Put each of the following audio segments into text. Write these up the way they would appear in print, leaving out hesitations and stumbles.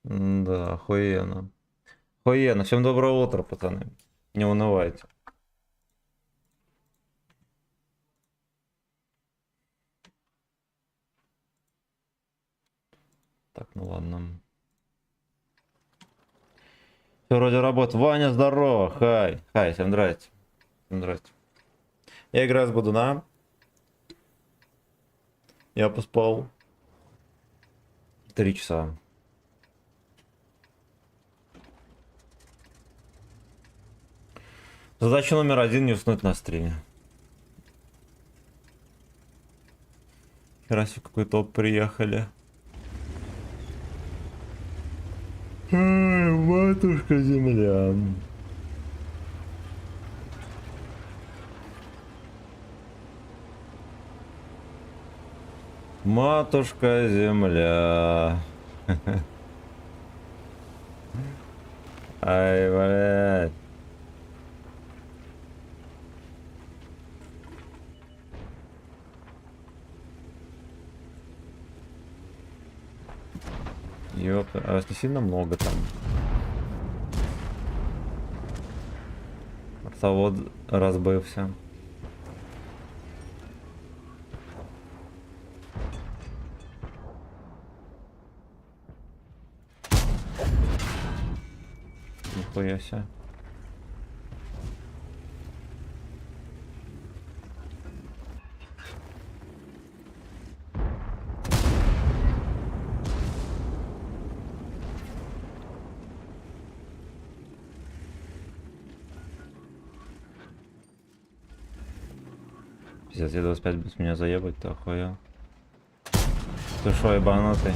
Да, охуенно. Охуенно. Всем доброе утро, пацаны. Не унывайте. Так, ну ладно. Все вроде работает. Ваня, здорово. Хай. Хай, всем здрасте. Всем здрасте. Я играю с Будуна. Я поспал 3 часа. Задача номер 1: не уснуть на стриме. Хераси, какой топ приехали. Ай, матушка земля. Матушка земля. Ай, блядь. Ёпта, а вас не сильно много там? Завод разбився. Нихуя себе. Пиздец, я 25 без меня заебать, ты охуел. Ты шо, ебанутый?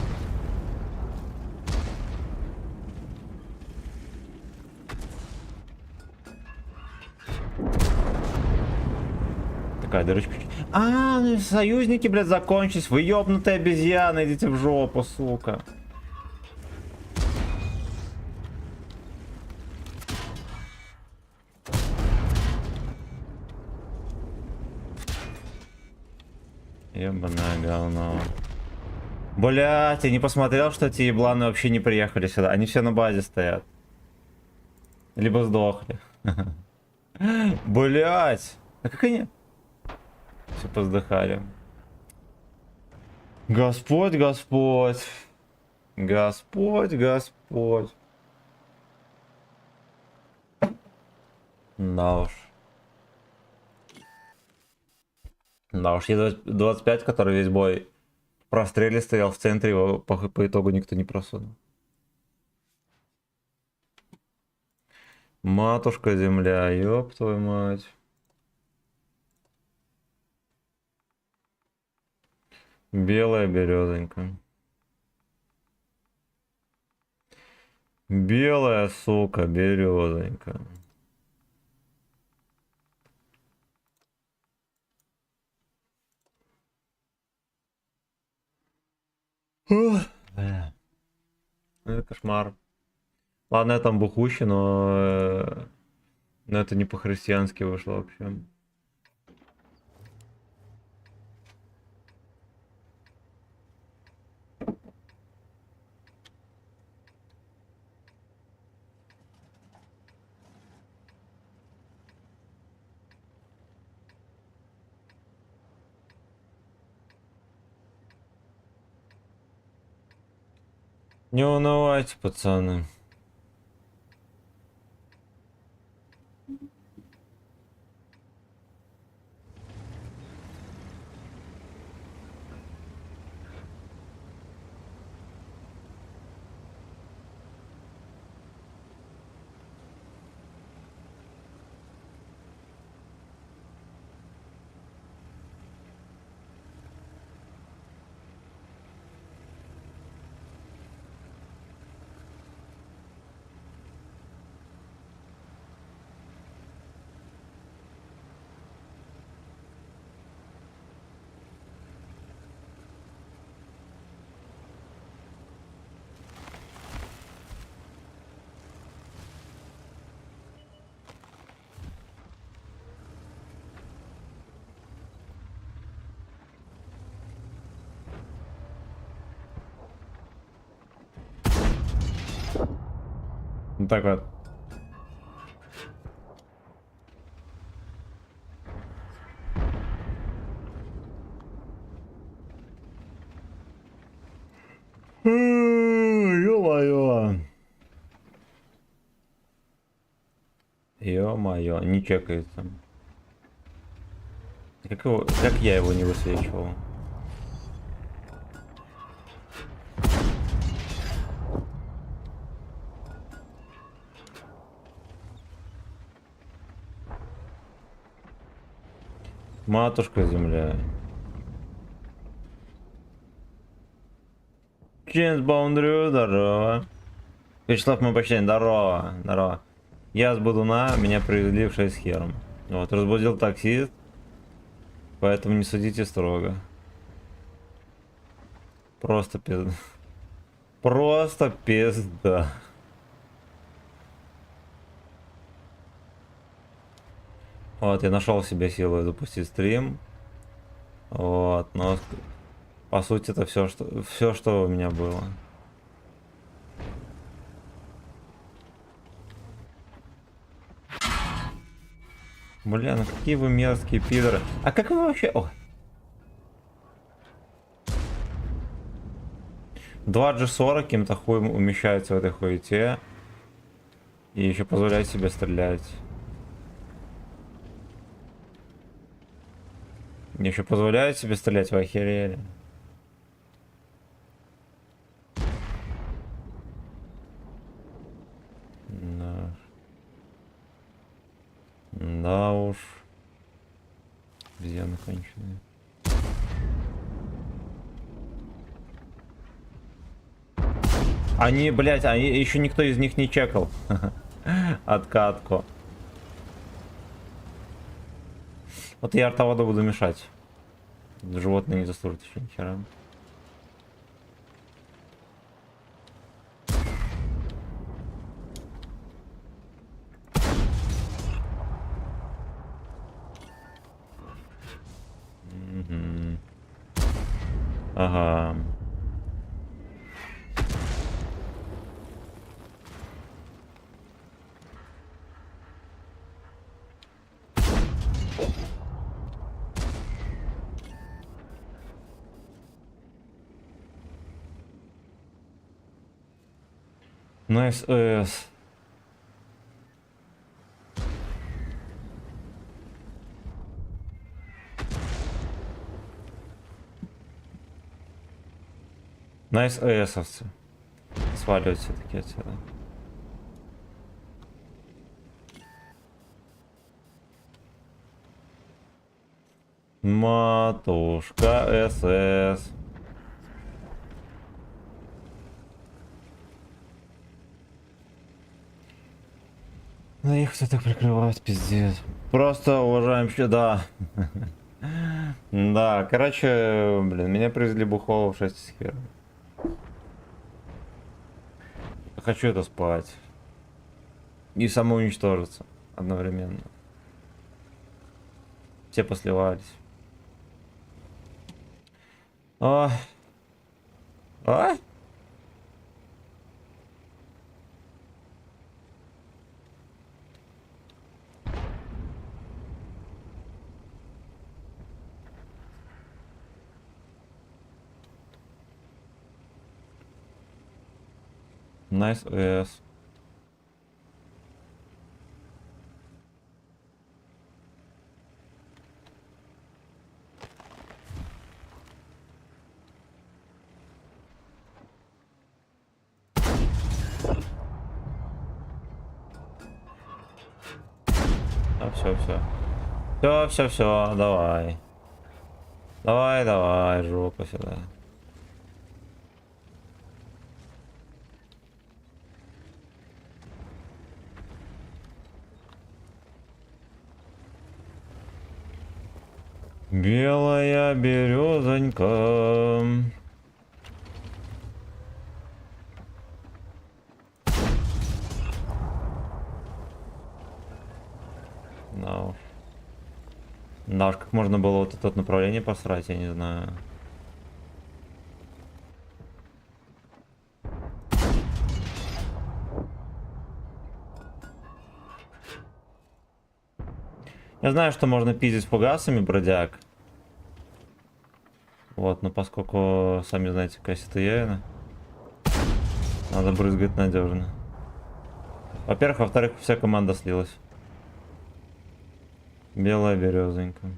Такая дырочка. А, ну союзники, блядь, закончились. Вы ёбнутые обезьяны, идите в жопу, сука. Ебаное говно. Блять, я не посмотрел, что эти ебланы вообще не приехали сюда. Они все на базе стоят. Либо сдохли. Блять. А как они? Все поздыхали. Господь, Господь. Господь, Господь. Да уж. Да уж, Е25, который весь бой в простреле стоял в центре, его по итогу никто не просунул. Матушка земля, ёб твою мать. Белая березонька. Белая, сука, березонька. Ух, бля. Это кошмар. Ладно, я там бухущий, но это не по-христиански вышло вообще. Не унывайте, пацаны. Вот так вот. Ё-моё. Ё-моё, не чекается. Как я его не высвечивал? Матушка земля. Джеймс Баундрю, здорово. Вячеслав Мобачтейн, здорово, здорово. Я с Будуна, меня привезли в 6 хером. Вот, разбудил таксист, поэтому не судите строго. Просто пизда. Просто пизда. Вот, я нашел в себе силы запустить стрим. Вот, но по сути это все, что у меня было. Бля, ну какие вы мерзкие пидоры. А как вы вообще... О. 2G40 каким-то хуем умещается в этой хуете. И еще позволяет себе стрелять. Еще позволяет себе стрелять, вы охерели. Да. Да уж. Обезьяны конченые. Они, блять, еще никто из них не чекал. Откатку. Вот я артоводу буду мешать. Животные не заслужат еще нихера. Ага. Найс ОС. Найс ОСовцы. Сваливать все-таки отсюда. Матушка СС. Да их кто так прикрывает, пиздец. Просто уважаем, что да. Да, короче, блин, меня привезли бухого в 6 сфер. Хочу это спать. И самоуничтожиться одновременно. Все посливались. А? А? Найс ОС. А, все, давай. Давай, жопу сюда. Белая березонька. Да уж. Да уж, как можно было вот это направление посрать, я не знаю. Я знаю, что можно пиздить фугасами, бродяг. Вот, но поскольку, сами знаете, какая ситуация, надо брызгать надежно. Во-первых, во-вторых, вся команда слилась. Белая березонька.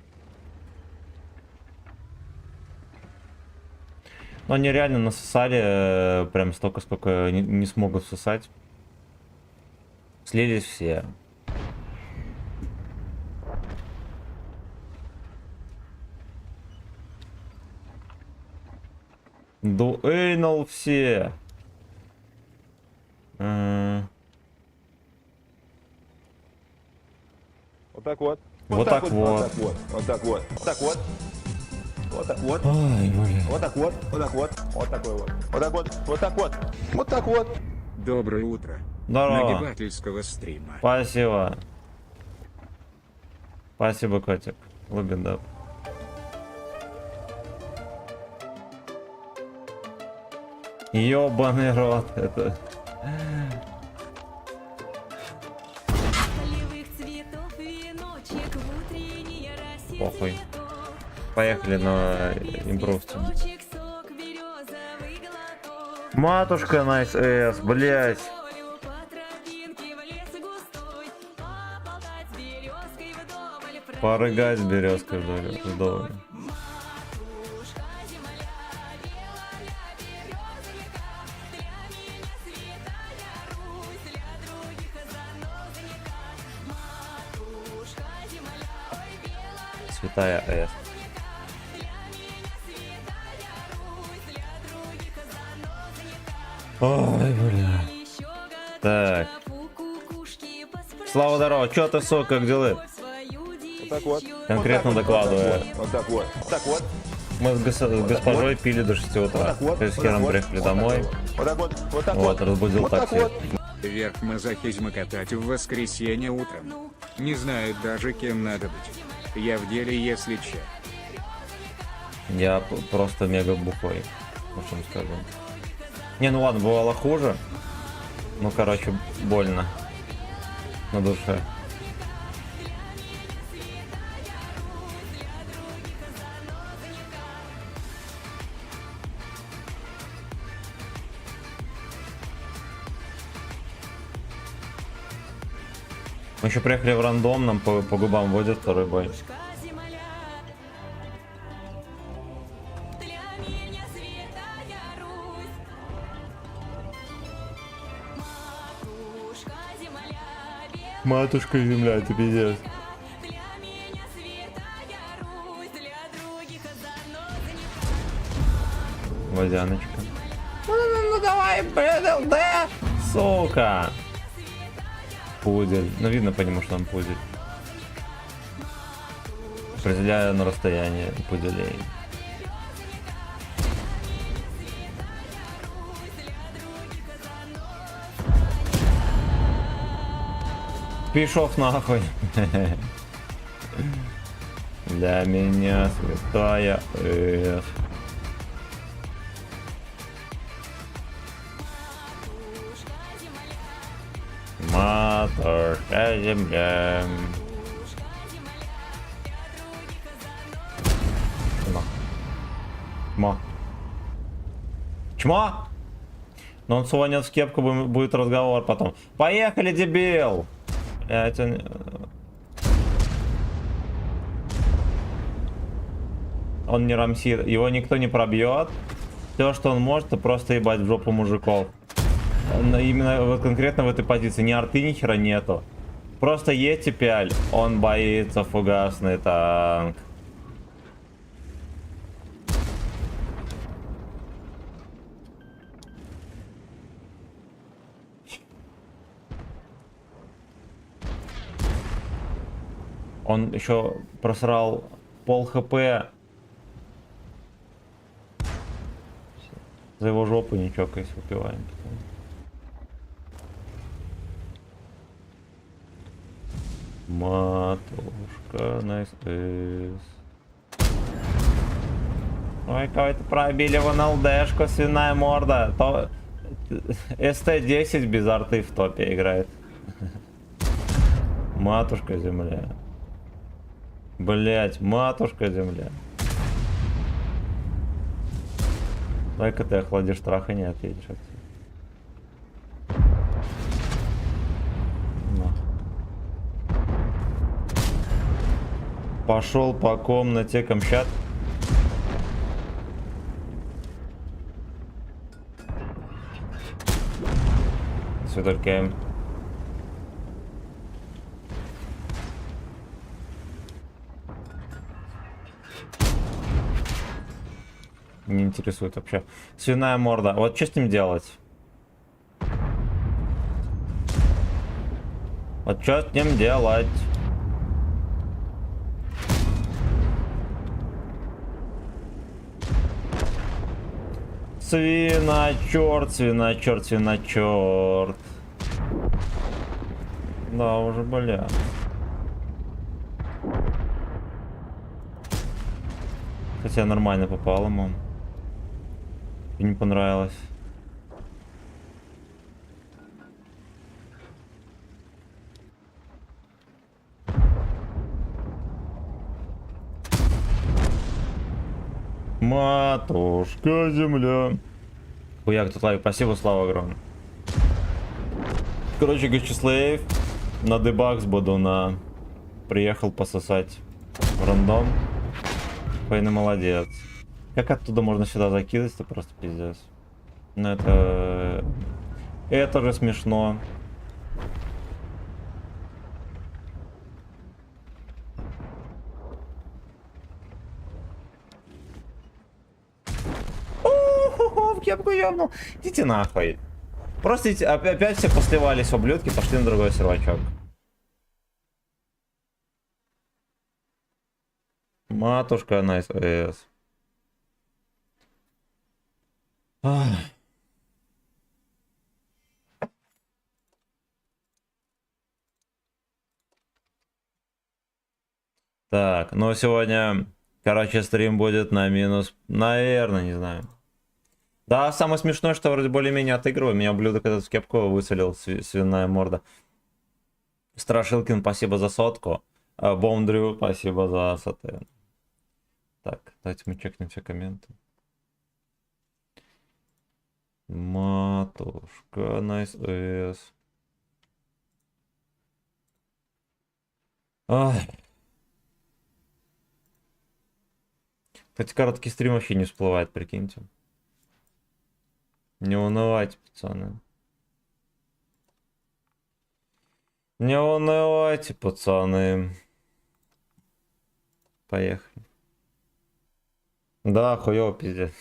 Но они реально насосали прям столько, сколько не смогут всосать. Слились все. Дуэйнул все. Вот так вот. Вот так вот. Вот так вот. Вот так вот. Вот так вот. Вот так вот. Ой, блин. Вот так вот. Вот так вот. Вот такой вот. Вот так вот. Вот так вот. Вот так вот. Доброе утро. Здорово. Нагибательского стрима. Спасибо. Спасибо, котик. Лубин, ёбаный рот. Это... Похуй. Поехали на импровте. Матушка, найс эс, блять. Порыгать с березкой вдоль. Святая С. Ой, бля. Так. Слава, здорово. Чё ты, сука, как дела? Вот так вот. Конкретно докладываю. Вот так вот. Вот так вот. Мы с госпожой пили до 6 утра. То есть с Хером приехали домой. Вот так вот. Вот так Вот, вот. разбудил Вот так такси. вот. Верх мазохизма катать в воскресенье утром. Не знаю даже, кем надо быть. Я в деле, если че. Я просто мега бухой. Вот что скажу. Не, ну ладно, бывало хуже. Ну, короче, больно. На душе. Мы еще приехали в рандом, нам по губам водят второй бой. Матушка земля, это пиздец. Водяночка. Ну давай, БДЛД! Сука! Пудель. Ну видно по нему, что он пудель. Определяю на расстоянии пуделей. Пишов нахуй. Для меня святая С. Матушка земля. Чмо. Чмо? Но он суванет в кепку, будет разговор потом. Поехали, дебил! Он не рамсит, его никто не пробьет. Все, что он может, это просто ебать в жопу мужиков. Но именно вот конкретно в этой позиции ни арты, ни хера нету. Просто едьте пяль, он боится фугасный танк. Он еще просрал пол хп. За его жопу не чокаясь выпиваем. Матушка, найс. Ой, кого-то пробили в НЛДшку, свиная морда. То... СТ-10 без арты в топе играет. Матушка земля. Блять, матушка земля. Дай-ка ты охладишь страх и не отъедешь отсюда. На. Пошел по комнате Камчат. Свидеркаем. Не интересует вообще. Свиная морда. Вот что с ним делать? Вот что с ним делать? Свиночерт, свиночерт, свиночерт. Да, уже бля. Хотя нормально попал ему. И не понравилось. Матушка земля. Хуяк, тут лайк, спасибо, Слава огромное. Короче, Гачислеев на дебакс буду на... Приехал пососать рандом. Фейны молодец. Как оттуда можно сюда закидывать, это просто пиздец. Ну это же смешно. В кепку ёбнул. Идите нахуй. Просто опять все посливались ублюдки, пошли на другой сервачок. Матушка на СВС. Так, ну сегодня, короче, стрим будет на минус, наверное, не знаю. Да, самое смешное, что вроде более-менее отыгрываю. Меня ублюдок этот в кепку выцелил, свиная морда. Страшилкин, спасибо за сотку. Бомдрю, спасибо за сатен. Так, давайте мы чекнем все комменты. Матушка, найс эс. Кстати, короткий стрим вообще не всплывает, прикиньте. Не унывайте, пацаны. Не унывайте, пацаны. Поехали. Да, хуёво, пиздец.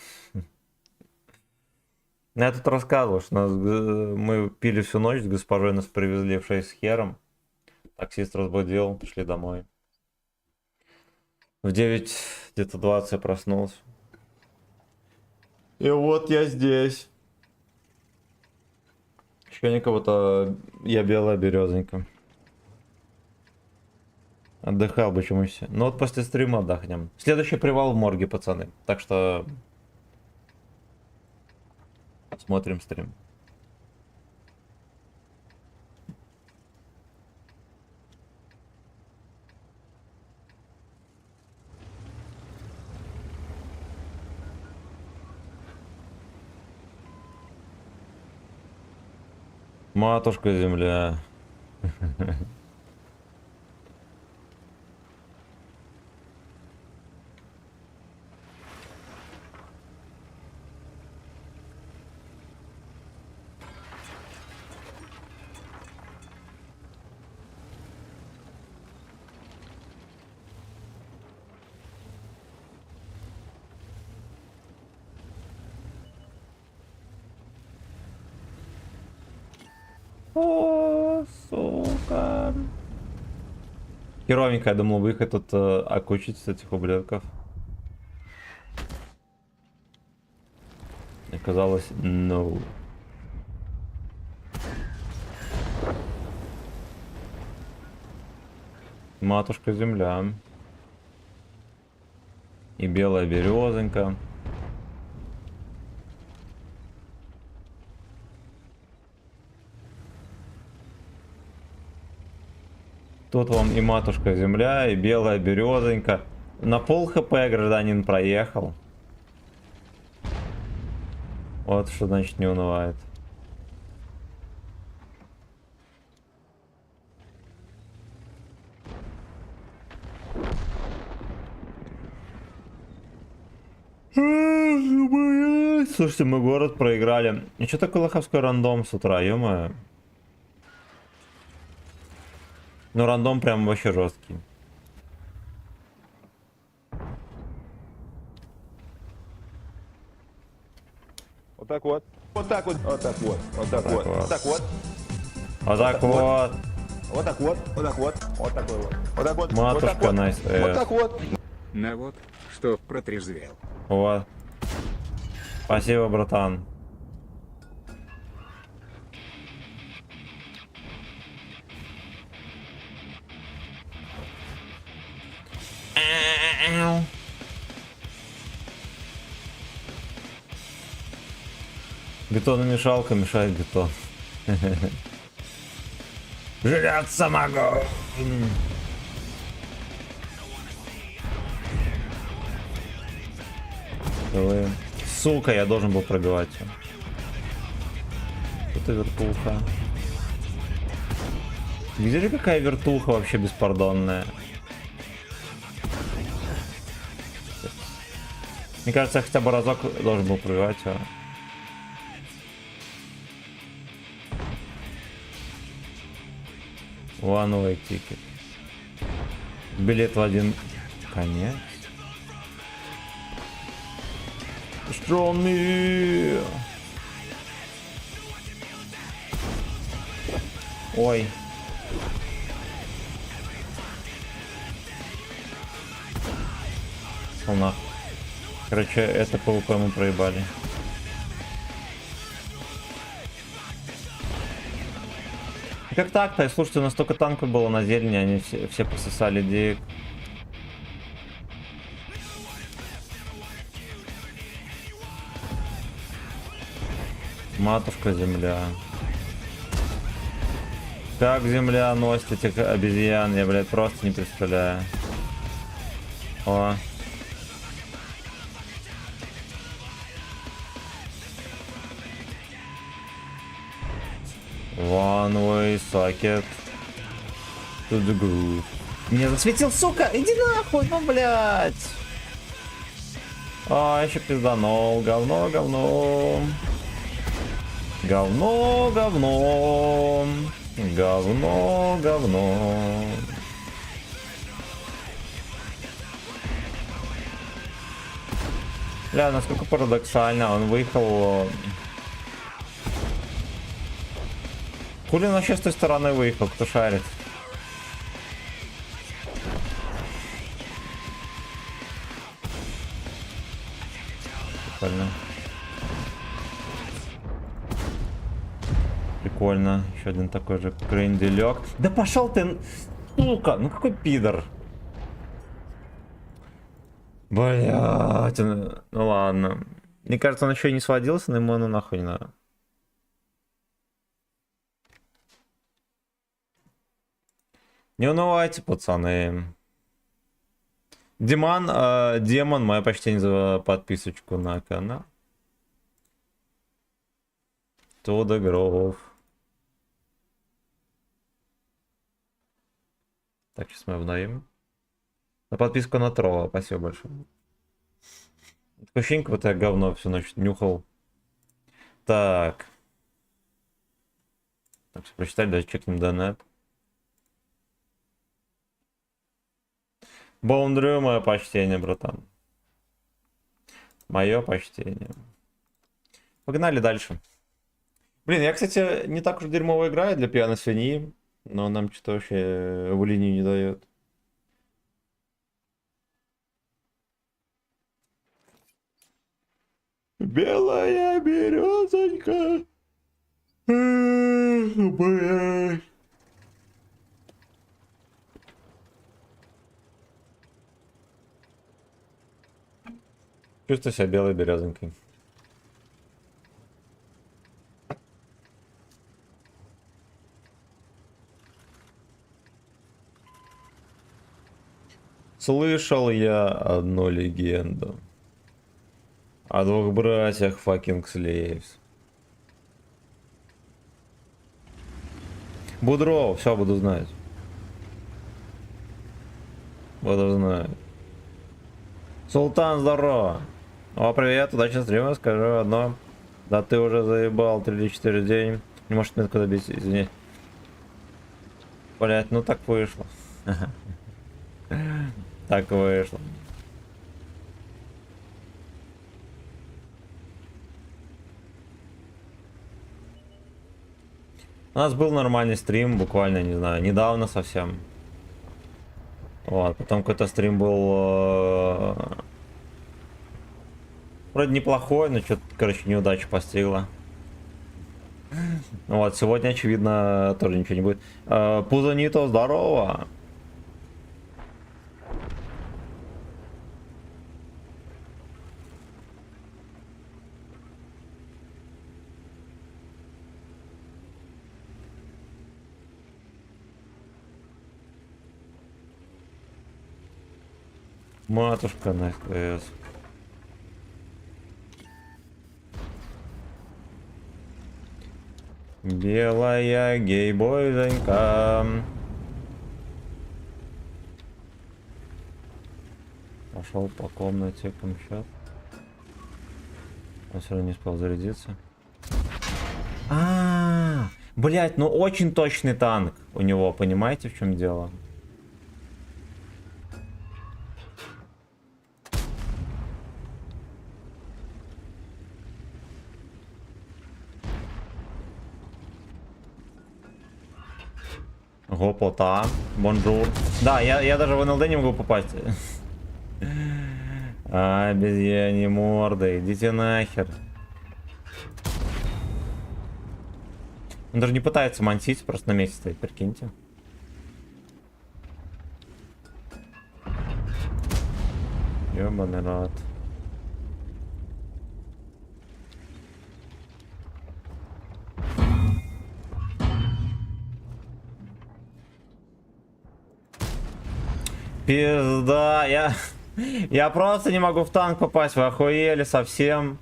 Я тут рассказывал, что мы пили всю ночь с госпожой, нас привезли в 6 с хером. Таксист разбудил, пошли домой. В 9 где-то 20 я проснулся. И вот я здесь. Еще никого-то... Я белая березонька. Отдыхал бы чему все. Ну вот после стрима отдохнем. Следующий привал в морге, пацаны. Так что... Смотрим стрим. Матушка земля. О, сука. Херовенько, я думал, выход тут окучить с этих ублюдков. Оказалось, no. Матушка земля. И белая березонька. Тут вам и матушка земля, и белая березонька. На пол хп гражданин проехал. Вот что значит не унывает. Слушайте, мы город проиграли. И что такое лоховской рандом с утра, ё-моё? Ну, рандом прям вообще жесткий. Вот так вот. Вот так вот. Вот так вот. Вот так Вот вот. так Вот так вот. Вот так вот. Вот так вот. Вот так вот. Вот такой вот. Вот так вот. Матушка, вот так вот. найс. Вот так вот. На вот, что протрезвел. Вот. Спасибо, братан. Бетономешалка мешает бетон. Жраться могу. Сука, я должен был пробивать. Что-то вертуха. Где же какая вертуха вообще беспардонная? Мне кажется, я хотя бы разок должен был пробивать его. One way ticket. Билет в один конец. Strong me. Ой. Нахуй. Короче, это ПВП мы проебали. Как так-то? Слушайте, настолько танков было на зелени, они все пососали дик. Матушка земля. Как земля носит этих обезьян, я, блядь, просто не представляю. О. One way socket to the groove. Меня засветил, сука! Иди нахуй, ну, блядь! А, еще пизданул. Говно, говно. Говно, говно. Говно, говно. Бля, насколько парадоксально, он выехал... Хули он вообще с той стороны выехал, кто шарит? Прикольно. Прикольно. Еще один такой же кренделек. Да пошел ты, сука! Ну какой пидор. Блять, ну ладно. Мне кажется, он еще и не сводился, но ему ну нахуй не надо. Не унывайте, пацаны. Диман, Демон, мое почтение за подписочку на канал. Туда Гров. Так, сейчас мы обновим. На подписку на тролла, спасибо большое. Такое ощущение, как будто я говно всю ночь нюхал. Так. Так, все прочитали, даже чекнем донат. Боундрю, мое почтение, братан. Мое почтение. Погнали дальше. Блин, я, кстати, не так уж дерьмово играю для пьяной свиньи, но нам что-то вообще в линию не дает. Белая березонька. Блядь. Чувствую себя белой березонькой. Слышал я одну легенду о двух братьях fucking slaves. Будро, все буду знать. Буду знать. Султан, здорово. О, привет, удачи стрима, скажу одно. Да ты уже заебал 3 или 4 день. Не можешь метку добить, извини. Блять, ну так вышло. Так вышло. У нас был нормальный стрим, буквально, не знаю, недавно совсем. Вот, потом какой-то стрим был вроде неплохой, но что-то, короче, неудача постигла. Вот, сегодня, очевидно, тоже ничего не будет. Пузанито, здорово! Матушка на СКС. Белая гей-бойзонька. Пошел по комнате камчат. Он все равно не успел зарядиться. Блять, ну очень точный танк у него, понимаете, в чем дело? Гопота, бонжур. Да, я даже в НЛД не могу попасть. Обезьяне морды, идите нахер. Он даже не пытается мансить, просто на месте стоит, прикиньте. Ёбаный рот. Пизда, я просто не могу в танк попасть, вы охуели совсем.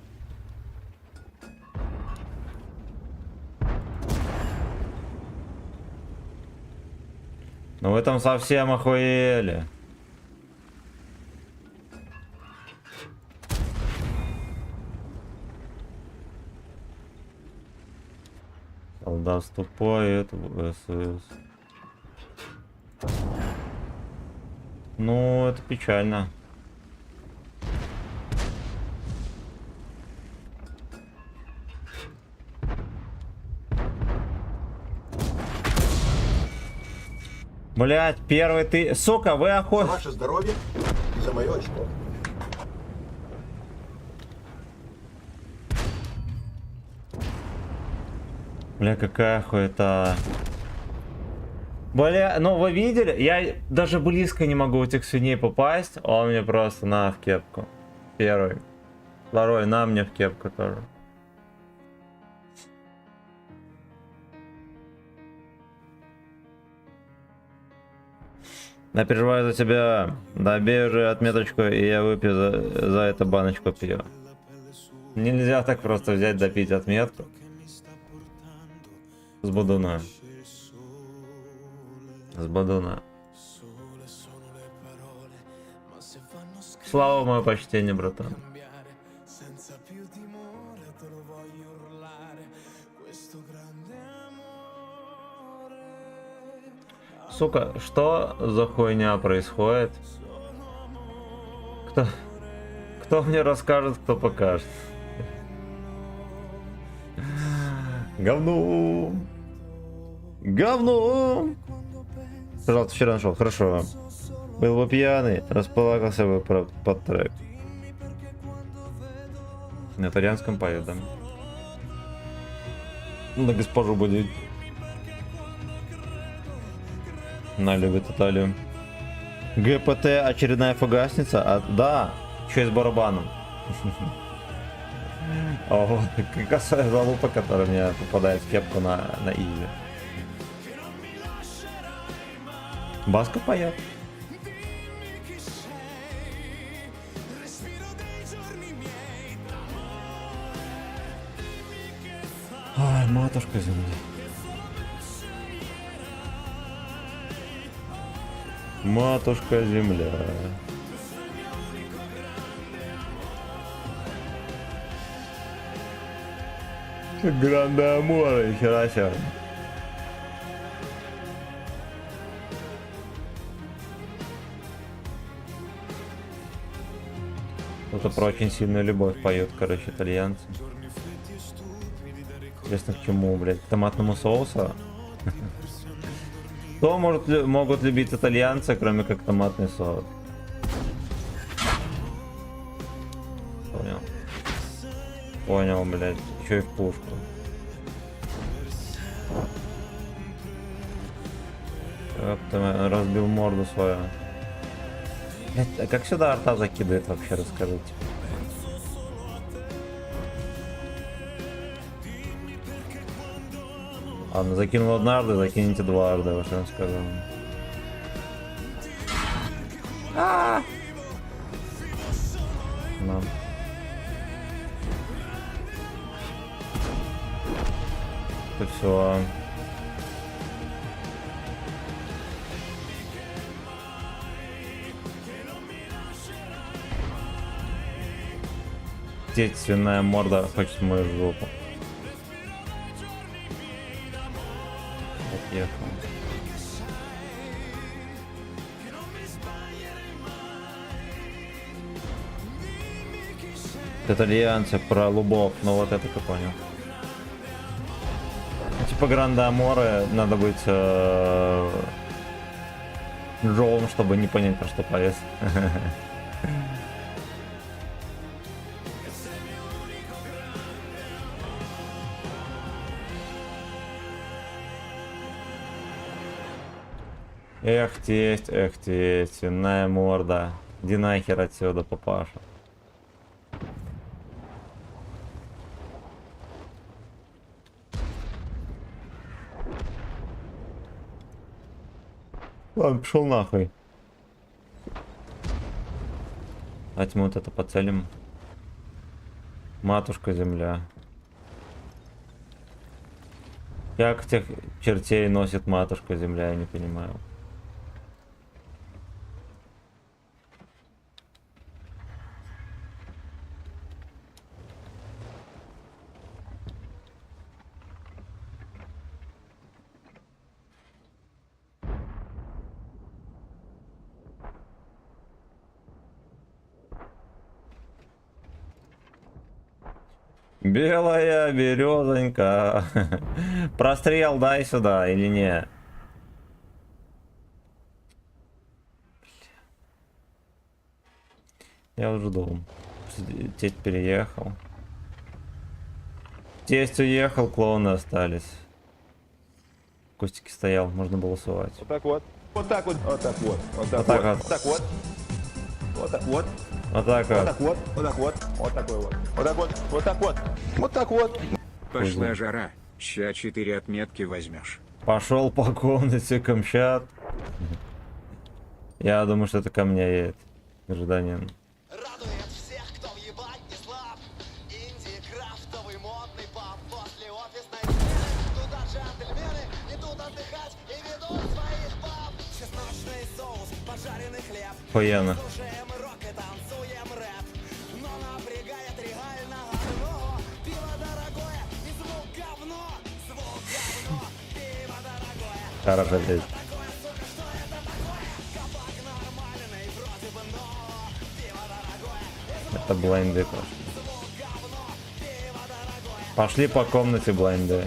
Ну вы там совсем охуели. Солдат тупой, это СС. Ну, это печально. Блять, первый ты... Сука, вы охоть... Ваше здоровье и за мое очко. Бля, какая хуета. Бля, ну вы видели? Я даже близко не могу у этих свиней попасть. Он мне просто на в кепку. Первый. Второй на мне в кепку тоже. Я переживаю за тебя. Добей уже отметочку, и я выпью за это баночку пива. Нельзя так просто взять, допить отметку. С бодуна. С бодуна. Слава, мое почтение, братан. Сука, что за хуйня происходит? Кто мне расскажет, кто покажет? Говно! Говно! Пожалуйста, вчера нашел. Хорошо. Был бы пьяный, располагался бы под трек. На итальянском поет, да? На госпожу будет. Она любит Италию. ГПТ очередная фугасница? А, да, еще и с барабаном. О, косая залупа, которая мне попадает в кепку на изи. Баска поет. Ай, матушка земля. Матушка земля. Гранде Аморе, нихера себе. Кто-то про очень сильную любовь поет, короче, итальянцы. Интересно, к чему, блядь, к томатному соусу? Что могут любить итальянцы, кроме как томатный соус? Понял. Понял, блядь. Еще и в пушку. Как-то разбил морду свою. Блядь, а как сюда арта закидывает вообще, расскажите. Ладно, закинул однажды, закинете дважды, вот что я сказал. На. Это все. Деть свиная морда хочет мою жопу. Отъехал. Итальянцы про лубов, ну вот это как понял. Типа Гранде Аморе надо быть Джоун, чтобы не понять, про что поезд. Эх, тесть, свиная морда. Иди нахер отсюда, папаша. Ладно, пошел нахуй. Давайте мы вот это поцелим. Матушка земля. Как тех чертей носит матушка земля, я не понимаю. Белая березонька. Прострел дай сюда или не? Я уже думал. Тесть переехал. Тесть уехал, клоуны остались. Кустики стоял, можно было сувать. Вот так вот. Вот так вот. Вот так вот. Вот так Вот вот. так вот. Вот так вот. Вот так Вот вот. так вот. Вот так вот. Вот такой вот. Вот так вот. Вот так вот. Вот так вот. Пошла жара. Ща 4 отметки возьмешь. Пошел по комнате Камчат. Я думаю, что это ко мне едет. Гражданин. Радует всех, кто въебать не слаб. Инди, крафтовый, модный паб. После офисной смены туда джентльмены идут отдыхать и ведут своих баб. Чесночный соус, пожаренный хлеб. Охуенно. Слушаем рок и танцуем рэп. Но напрягает реально одно. Пиво дорогое и звук говно. Звук говно, пиво дорогое. Хорошо, блядь. Такое, сука, что это такое? Кабак нормальный, вроде бы, но пиво дорогое. Это блайнды пошли. Пошли по комнате блайнды.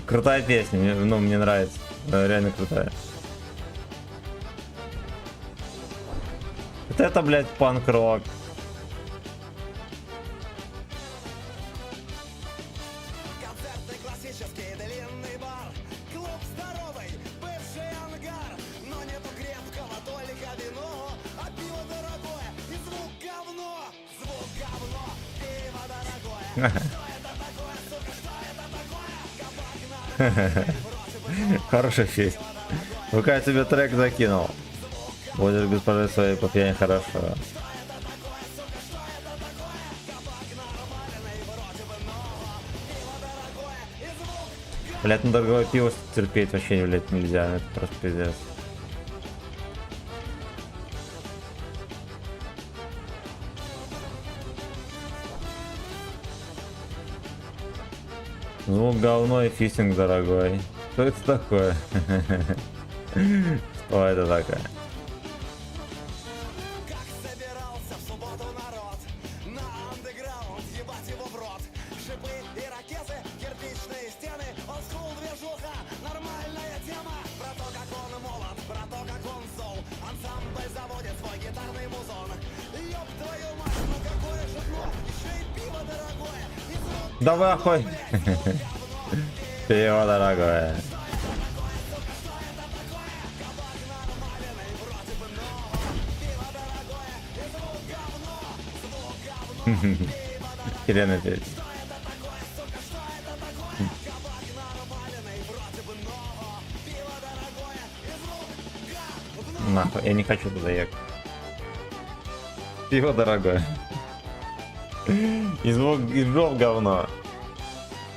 Крутая песня, ну мне нравится, реально крутая. Вот это, блядь, панк-рок. Концертный классический длинный бар. Клуб здоровый, бывший ангар. Но нету крепкого, только вино. А пиво дорогое и звук говно. Звук говно, пиво дорогое. Что это такое, сука, что это такое? Кабак Хорошая честь. ВК тебе трек закинул. Будешь госпожи своей по пьяни хорошо. Блять, ну дорогое пиво терпеть вообще, блять, нельзя. Это просто пиздец. Звук говно и фистинг дорогой. Что это такое? Что это такое? Собирался в субботу народ на андеграунд, ебать его в рот. Шипы, ирокезы, кирпичные стены, олдскул, движуха, нормальная тема. Про то, как он молод, про то, как он зол. Ансамбль заводит свой гитарный музон. Ёб твою мать, ну какое же дно, еще и пиво дорогое. И звук Давай охуй. Пиво дорогое. Херена петь. Нахуй, я не хочу туда ехать. Пиво дорогое. И звук говно.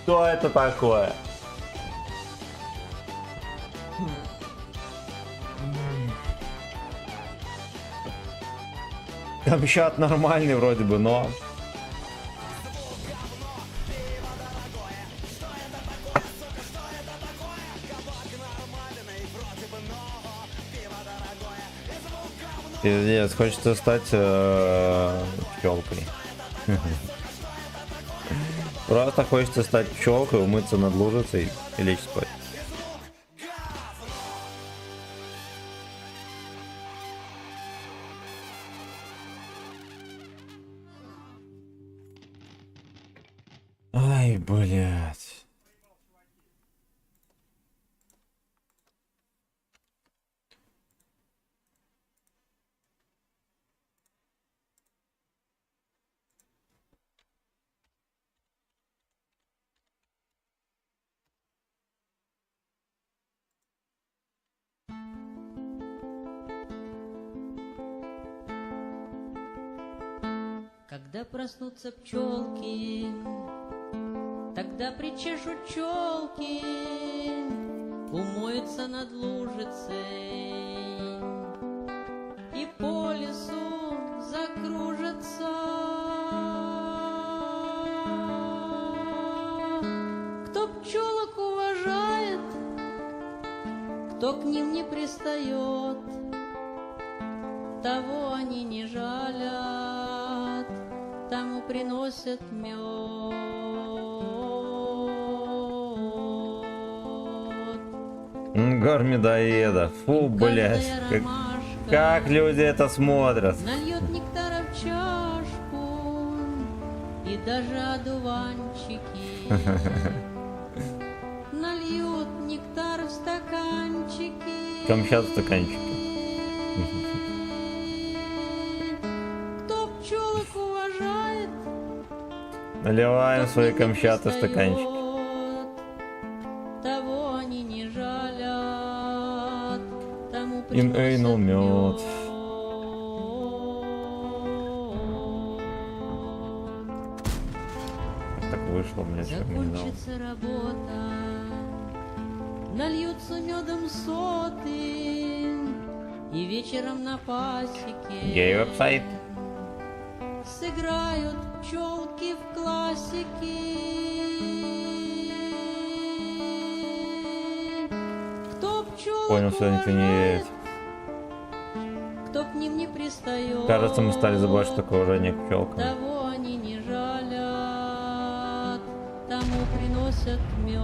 Что это такое? Камчат нормальный вроде бы, но... Пиздец, хочется стать пчелкой. Просто хочется стать пчелкой, умыться над лужицей и лечь спать. Ай, блядь. Когда проснутся пчелки, тогда причешут челки, умоются над лужицей и по лесу закружатся. Кто пчелок уважает, кто к ним не пристает, того они не жалят, тому приносят мед. Гор медоеда. Фу, блядь. Как люди это смотрят? Нальет нектара в чашку и даже одуванчики. Нальют нектар в стаканчики. Камчат в стаканчике. Кто пчелок уважает, Наливаем кто свои к ним не камчаты в стаканчики. пристает, того они не жалят, тому приносят Эйнул мед. Так вышло, блядь, что не знал. Закончится работа, нальются медом соты, и вечером на пасеке Гей-веб-сайт. сыграют пчелки в классики. Кто пчелок Понял, что никто не уважает, едет. кто к ним не пристает, Кажется, мы стали забывать, что такое уважение к пчелкам. того они не жалят, тому приносят мед.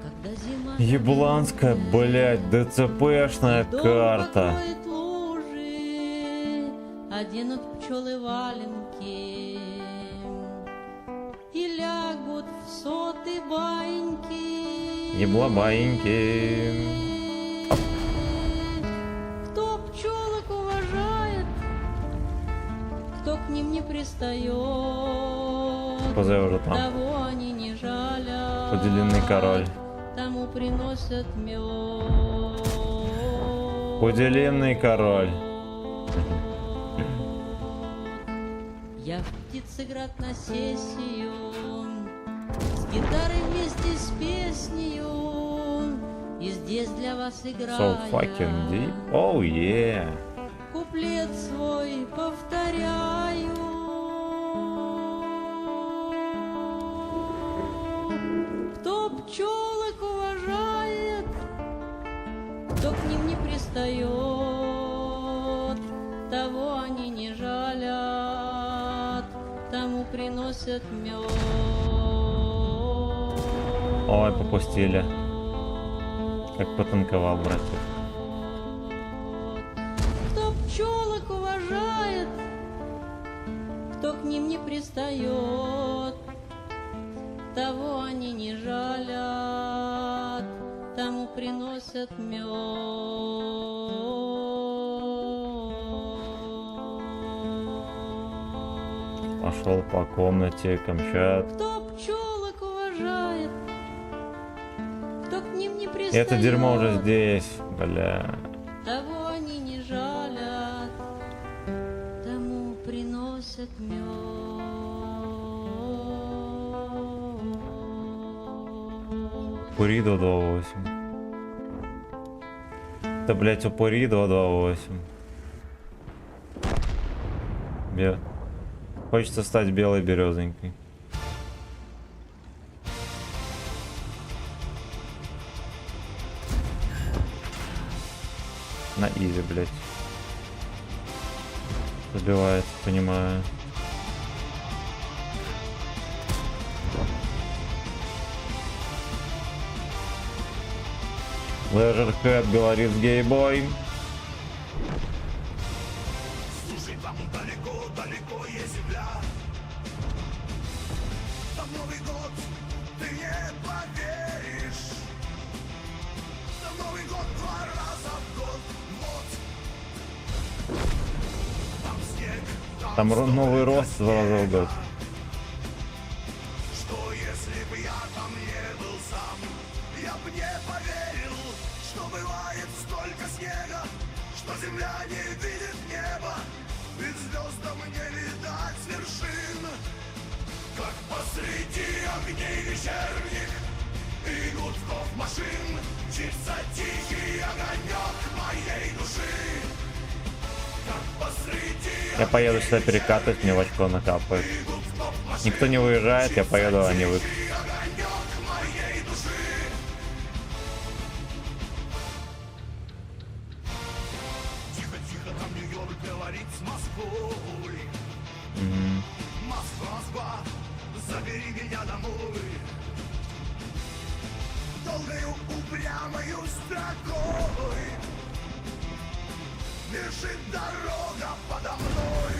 Когда зима Ебланская, блядь, ДЦПшная дом карта. покроет лужи, оденут пчелы валенки и лягут в соты баньки. Еблабаиньки. Кто пчелок уважает, кто к к ним не пристает, Поза уже там. того они не жалят. Поделенный король. Тому приносят мед. Поделенный король. Я в Птицеград на сессию, с гитарой вместе с песнею, и здесь для вас играю. So fucking deep. Oh yeah. Куплет свой повторяю. Кто пчелок уважает, кто к ним не пристает, того они не жалят, тому приносят мед. Ой, попустили. Как потанковал, братик. Кто пчелок уважает, кто к ним не пристает, того они не жалят, тому приносят мед. Пошел по комнате, Камчат. Кто пчелок уважает, кто к ним не пристает, Это дерьмо уже здесь, бля. того они не жалят, тому приносят мед. Пуриdo 2.8. Да, блять, Упуриdo 2.8. Хочется стать белой березонькой. На изи, блять. Забивается, понимаю. Лежерхэт говорит с гейбой. Слушай, там далеко есть земля. Там Новый год, ты не поверишь. Там Новый год 2 раза в год. Вот. Там снег, Там новый рост 2 раза в год. Что если бы я там не был сам, я бы не поверил, что бывает столько снега, что земля не видит неба, ведь звездам не видать вершин. Как посреди огней вечерних и гудков машин мчится тихий огонек моей души. Как посреди Я поеду сюда перекатывать, мне в очко накапает. Никто не выезжает, я поеду, а не вы. огонек моей души. Тихо, там Нью-Йорк говорит с Москвой. Москва, забери меня домой. Долгою упрямою строкой бежит дорога подо мной.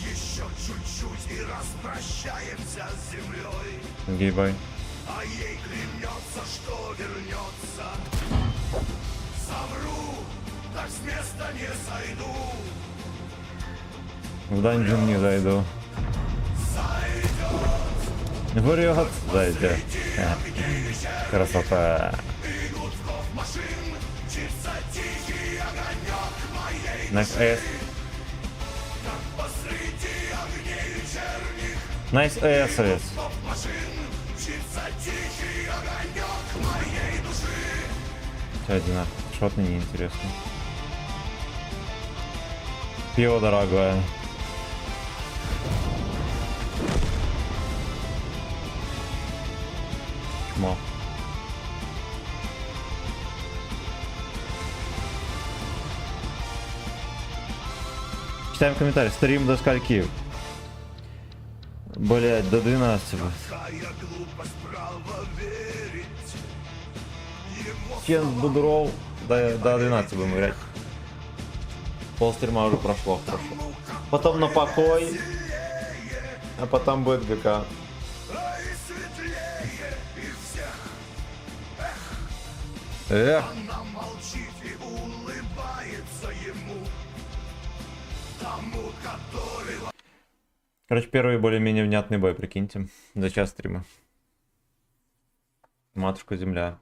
Еще чуть-чуть и распрощаемся с землей, Гейбой. а ей клянется, что вернется. Совру, так с места не сойду. В данжен не зайду. Врет, зайдет. Красота. Nice ass. Nice ass. Все одинаково. Шотный неинтересно. Пиво дорогое. Чмо. Читаем комментарий. Стрим до скольки? Блять, до 12. Чен Будров до 12 будем играть. Пол стрима уже прошло, хорошо. Потом на покой, а потом будет ГК. Эх. Она молчит и улыбается ему. Короче, первый более-менее внятный бой, прикиньте, за час стрима. Матушка земля.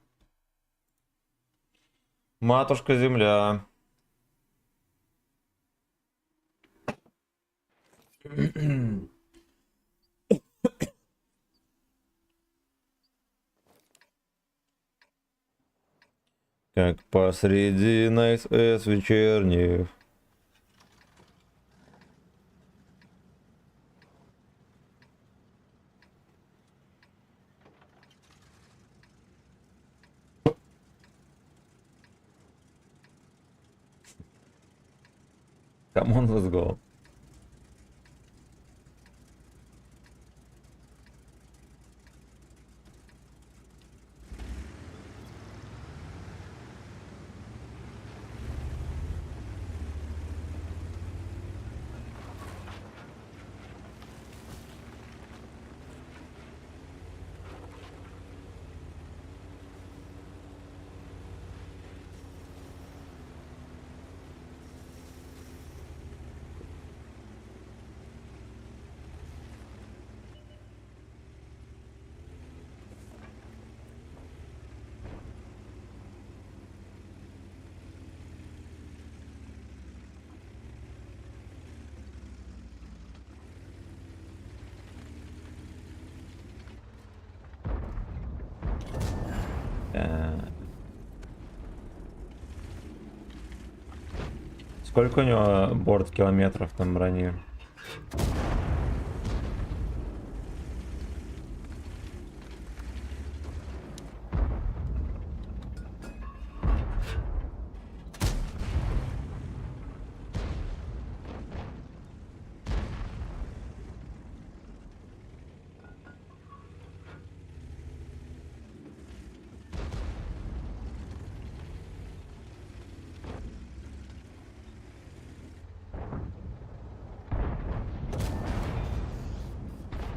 Матушка земля. Как посреди Nice S вечерних. Come on, let's go. Сколько у него борт километров там брони?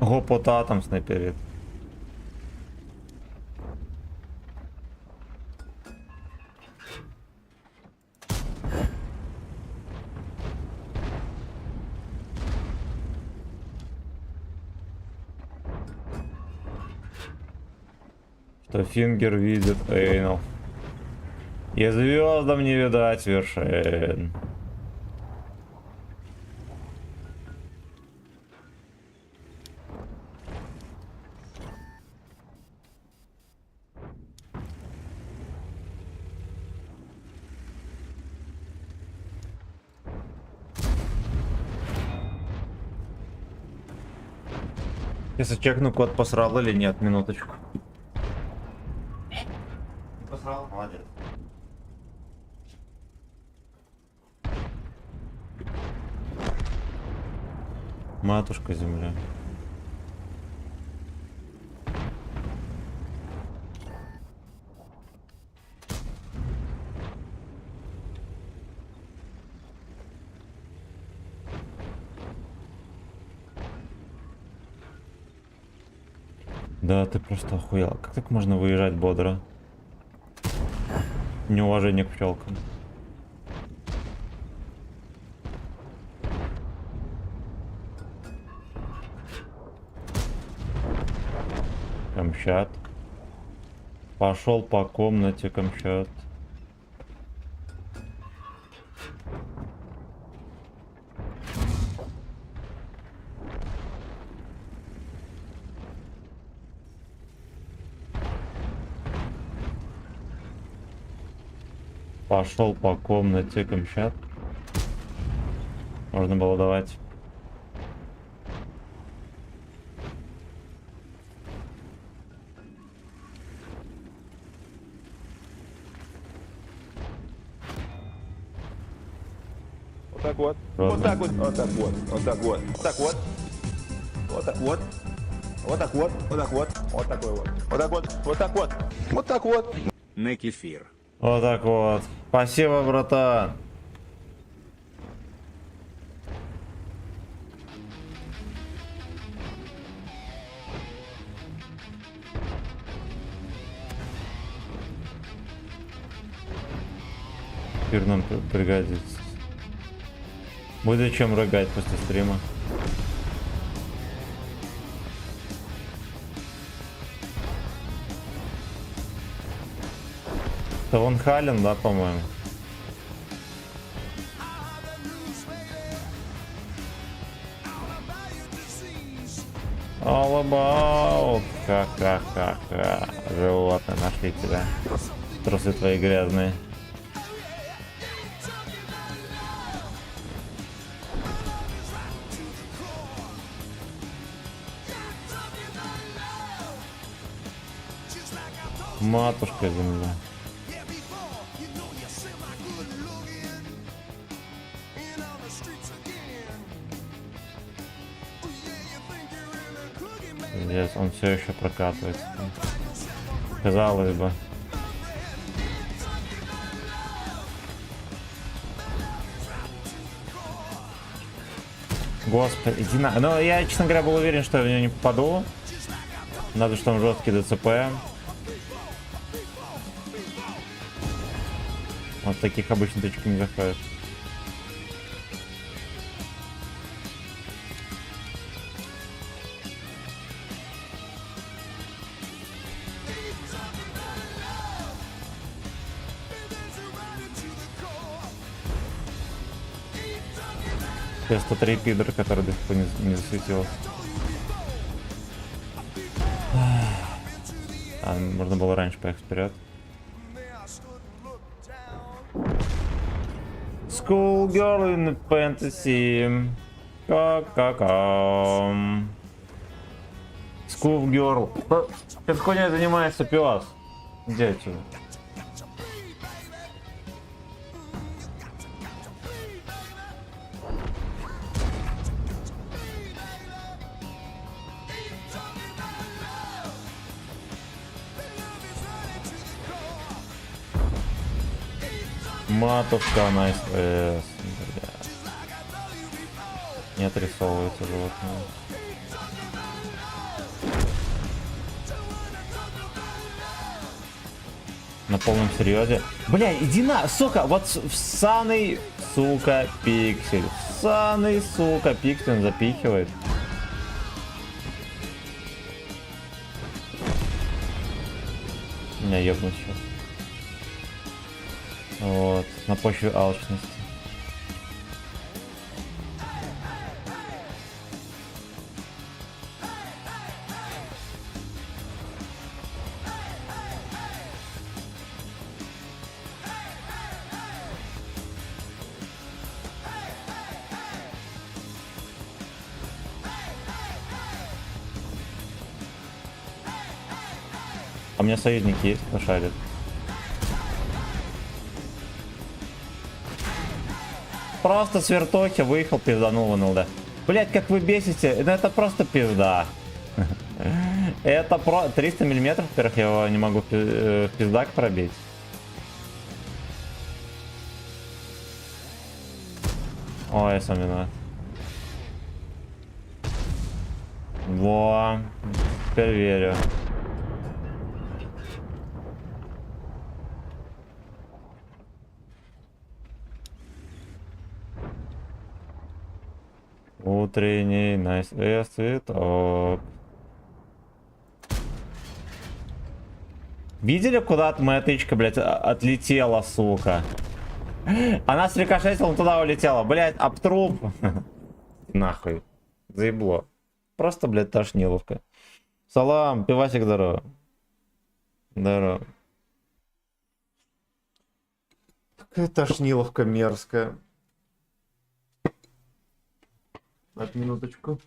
Гопота там снайперит. Что Фингер видит Эйнов. И звездам не видать вершин. Если чекну, код посрал или нет, минуточку. Посрал, молодец. Матушка земля. Да, ты просто охуел. Как так можно выезжать бодро? Неуважение к пчелкам. Камчат. Пошел по комнате, Камчат. Пошел по комнате, Камчат. Можно было давать. Вот так вот. Ладно. Вот так вот. Вот так вот. Вот так вот. Вот так вот. Вот так вот. Вот так вот. Вот так вот. Вот такой вот. Вот так вот. Вот так вот. Вот так вот. На кефир. Вот так вот. Спасибо, братан. Теперь нам пригодится. Будет о чем рыгать после стрима. Это Ван Хален, да, по-моему? All about. Ха-ха-ха-ха. Животные нашли тебя. Трусы твои грязные. Матушка земля. Здесь он все еще прокатывается. Казалось бы. Господи, иди на... Но я, честно говоря, был уверен, что я в него не попаду. Надо, что там жесткий ДЦП. Вот таких обычно точек не заходит. Т-103 пидор, который до сих пор не засветился. А, можно было раньше поехать вперед. Schoolgirl in fantasy. Ка-ка-ка. Schoolgirl. Ты хуйней занимаешься, пес? Иди отсюда. Матушка, найс. Не отрисовывается животное. На полном серьезе. Бля, иди на, сука, вот в саный, сука, пиксель. Саный, сука, пиксель он запихивает. Меня ебнут сейчас. Вот, на почве алчности. А у меня союзник есть, кто шарит. Просто с вертохи выехал, пизданул в НЛД. Блять, как вы бесите, ну это просто пизда. Это про 300 миллиметров, во-первых, я его не могу в пиздак пробить. Ой, я сам виноват. Во, теперь верю. Утренний найс цветок. Видели, куда моя тычка, блядь, отлетела, сука? Она с рикошетом туда улетела, блядь, об труп. Нахуй. Заебло. Просто, блядь, тошниловка. Салам, пивасик, здорово. Здорово. Такая тошниловка мерзкая. Так, минуточку.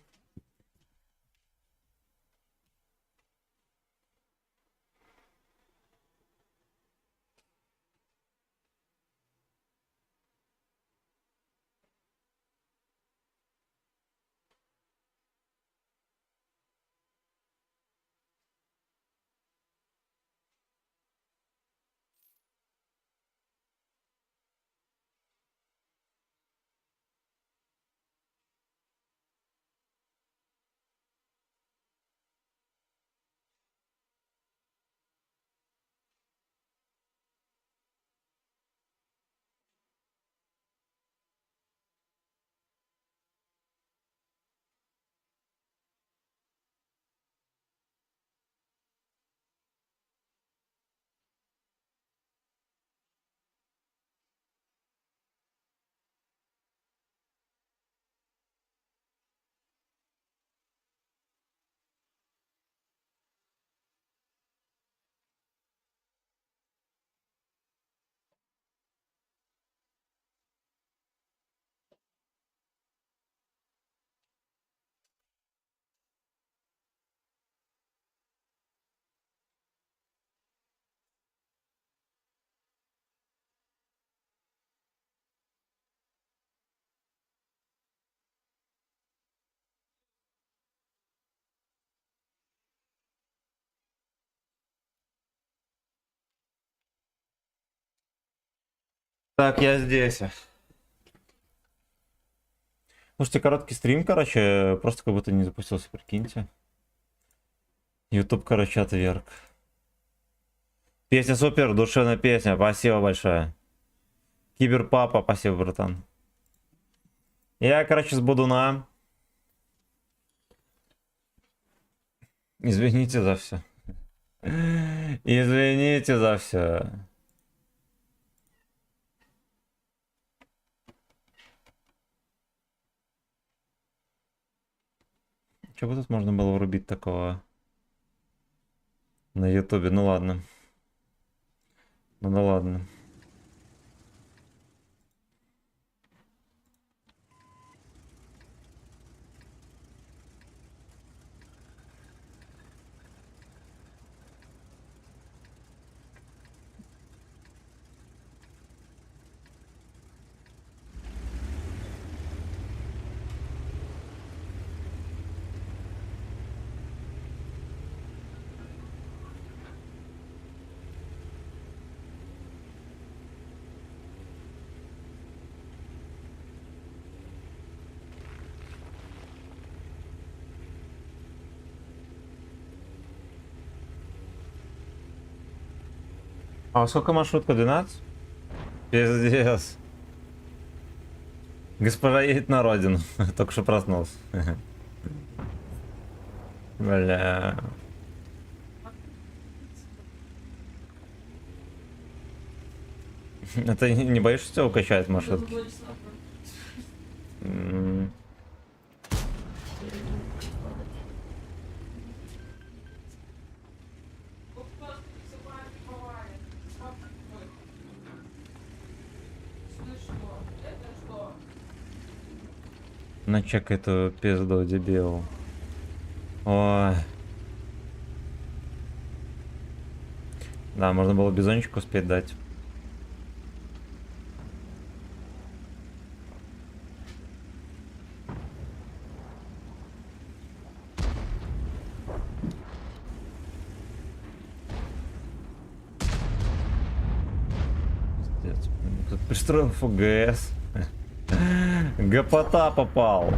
Так, я здесь. Слушайте, короткий стрим, короче, просто как будто не запустился, прикиньте. YouTube, короче, отверг. Песня супер, душевная песня, спасибо большое. Киберпапа, спасибо, братан. Я, короче, с Будуна. Извините за все. Извините за все. Чего тут можно было врубить такого на Ютубе? Ну ладно. Ну да ладно. А сколько маршрутка? 12? Пиздец. Госпожа едет на родину. Только что проснулся. Бля. Это не боишься, тебя укачает маршрутки? Начек эту пизду, дебил. Ой. Да, можно было бизончик успеть дать. Пиздец, тут пристроил ФГС. Гопота попал.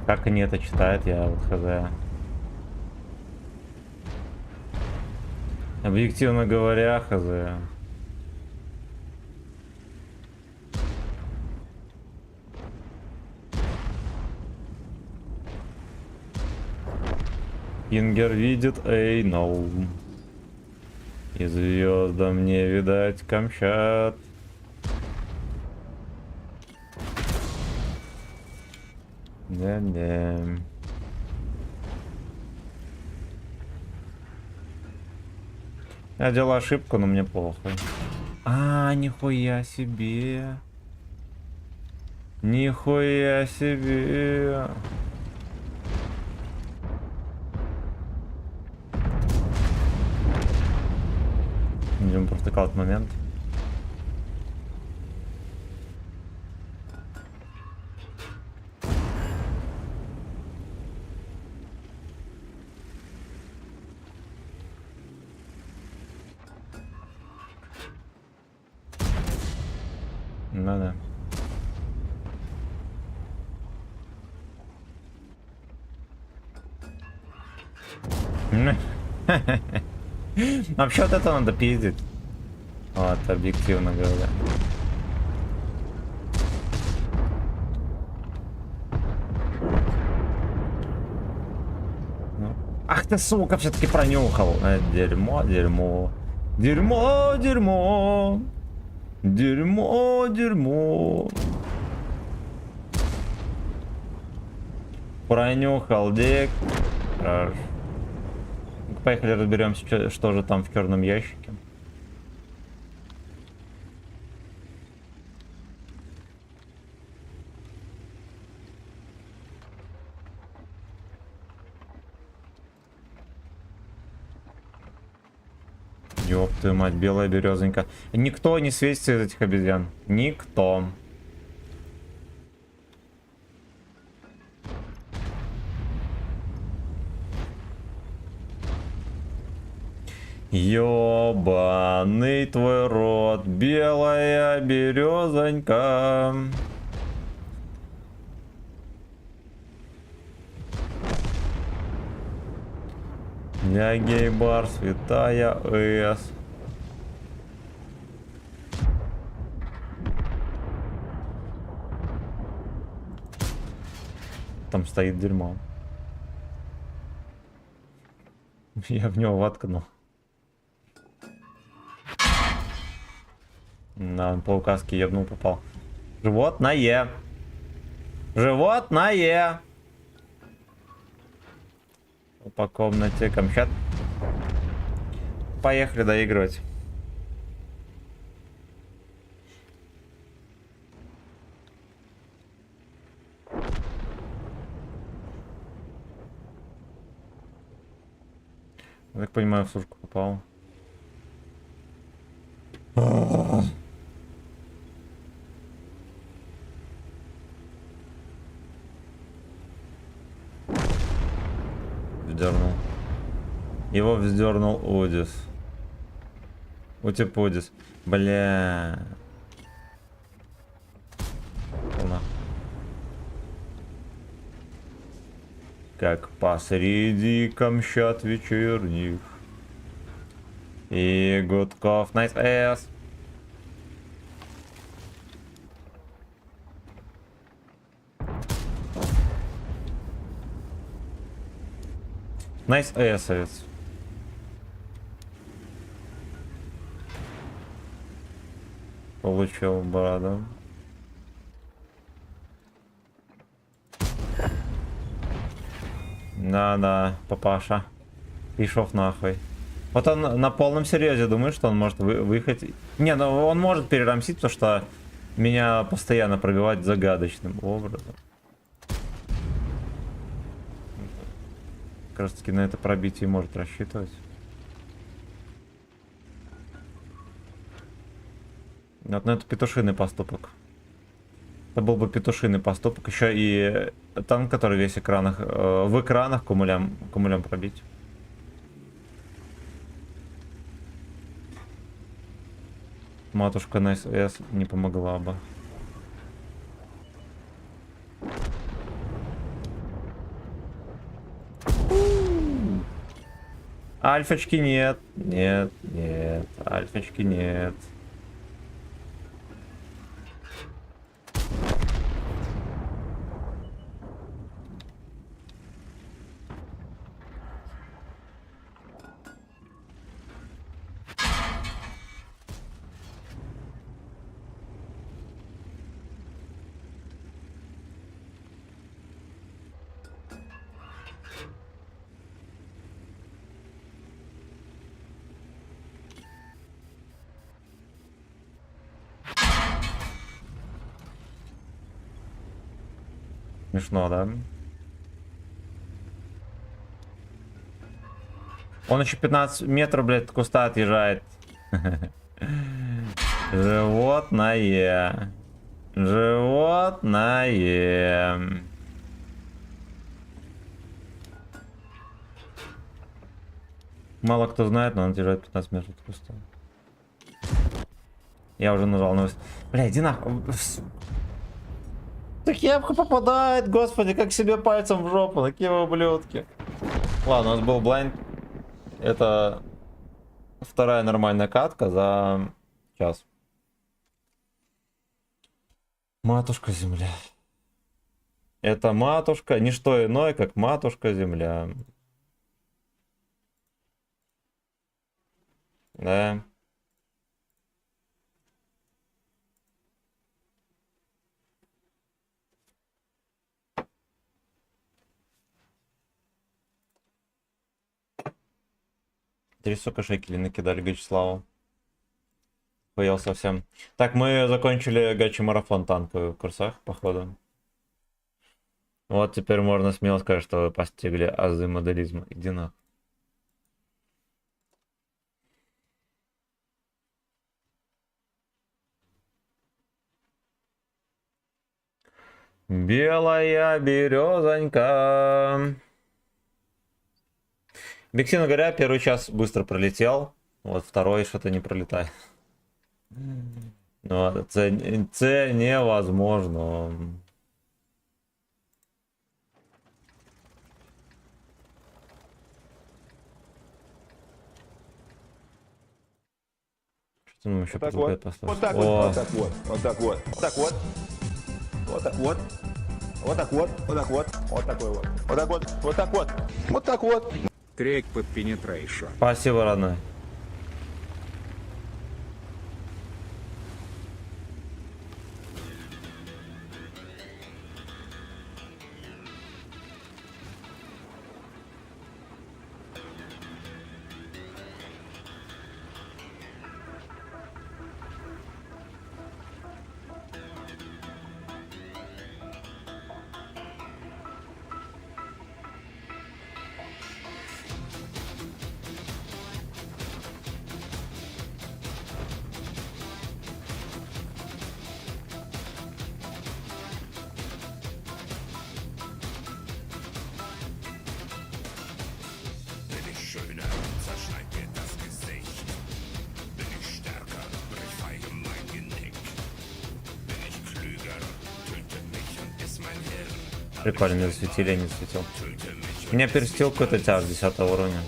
Как они это читают, я вот хз. Объективно говоря, хз. Ингер видит, эй, ноу. И звездам не видать Камчат. Да-да. Я делал ошибку, но мне похуй. А, нихуя себе. Нихуя себе. Идем протыкал этот момент. Ну да. Вообще вот это надо пиздить. Вот, объективно говоря. Ну. Ах ты, сука, все-таки пронюхал. Дерьмо, дерьмо. Дерьмо, дерьмо. Дерьмо, дерьмо. Пронюхал дик. Хорошо. Поехали разберемся, что же там в черном ящике. Ёб твою мать, белая березонька. Никто не светится из этих обезьян. Никто. Ёбаный твой рот, белая березонька. Я гей-бар, святая С. Там стоит дерьмо. Я в него воткнул. На, он по указке ебнул, попал. Животное. Животное. По комнате Камчат. Поехали доигрывать. Я так понимаю, в сушку попал. Вздернул. Его вздернул Одис. Утиподис. Бля. Как посреди Камчат вечерних и гудков. Найс эс. Найс эсовец. Получил бороду. Да-да, папаша. Пишов нахуй. Вот он на полном серьезе думает, что он может выехать. Не, ну он может перерамсить, потому что меня постоянно пробивать загадочным образом. Как раз таки на это пробитие может рассчитывать. Вот, ну это петушиный поступок. Это был бы петушиный поступок. Еще и танк, который весь экранах, в экранах кумулям пробить. Матушка на СС не помогла бы. Альфочки нет. Нет, нет. Альфочки нет. Смешно, да? Он еще 15 метров, блядь, от куста отъезжает. Животное. Животное. Мало кто знает, но он отъезжает 15 метров от куста. Я уже нажал на... Бля, иди нахуй. Так ебка попадает, господи, как себе пальцем в жопу, такие ублюдки. Ладно, у нас был блайнд. Это вторая нормальная катка за час. Матушка земля. Это матушка, не что иное, как матушка земля. Да. Три, сука, шекелей накидали Гачеславу. Поел совсем. Так, мы закончили гачи-марафон танковый в курсах, походу. Вот теперь можно смело сказать, что вы постигли азы моделизма. Иди нахуй. Белая березонька. Объективно говоря, первый час быстро пролетел. Вот второй что-то не пролетает. Ну, це невозможно. Что нам еще Вот так вот. предлагает поставить? Вот так вот. О, Вот так вот. Вот так вот. Вот так вот. Вот так вот. Вот так вот. Вот так вот. Вот такой вот. Вот так вот. Вот так вот. Вот так вот. Трек под Penetration. спасибо, родной. Прикольно, не засветили, я не засветил. У меня перстил какой-то тяж 10 уровня.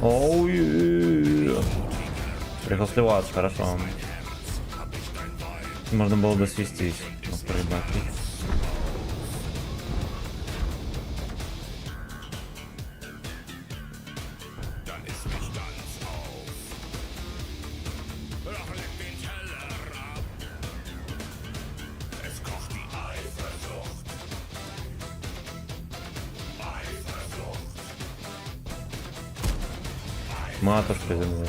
Оу, приехал сливаться, хорошо. Можно было досвестись. Ну, проебать. Матушка земля.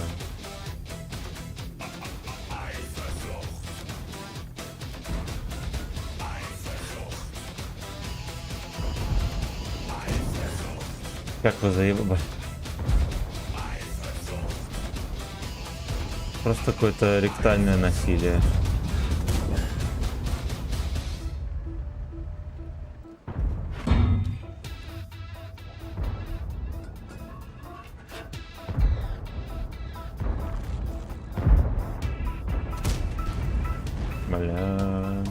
Как вы заебали? Просто какое-то ректальное насилие. Бля.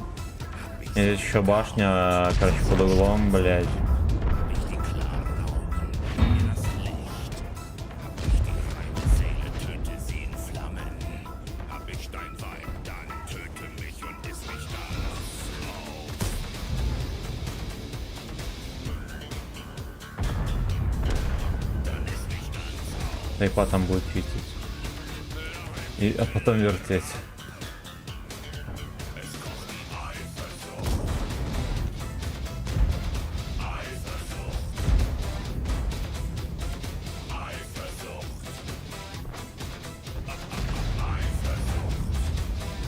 И здесь еще башня, короче, под углом, блядь. Тайпа там будет чистить. А потом вертеть.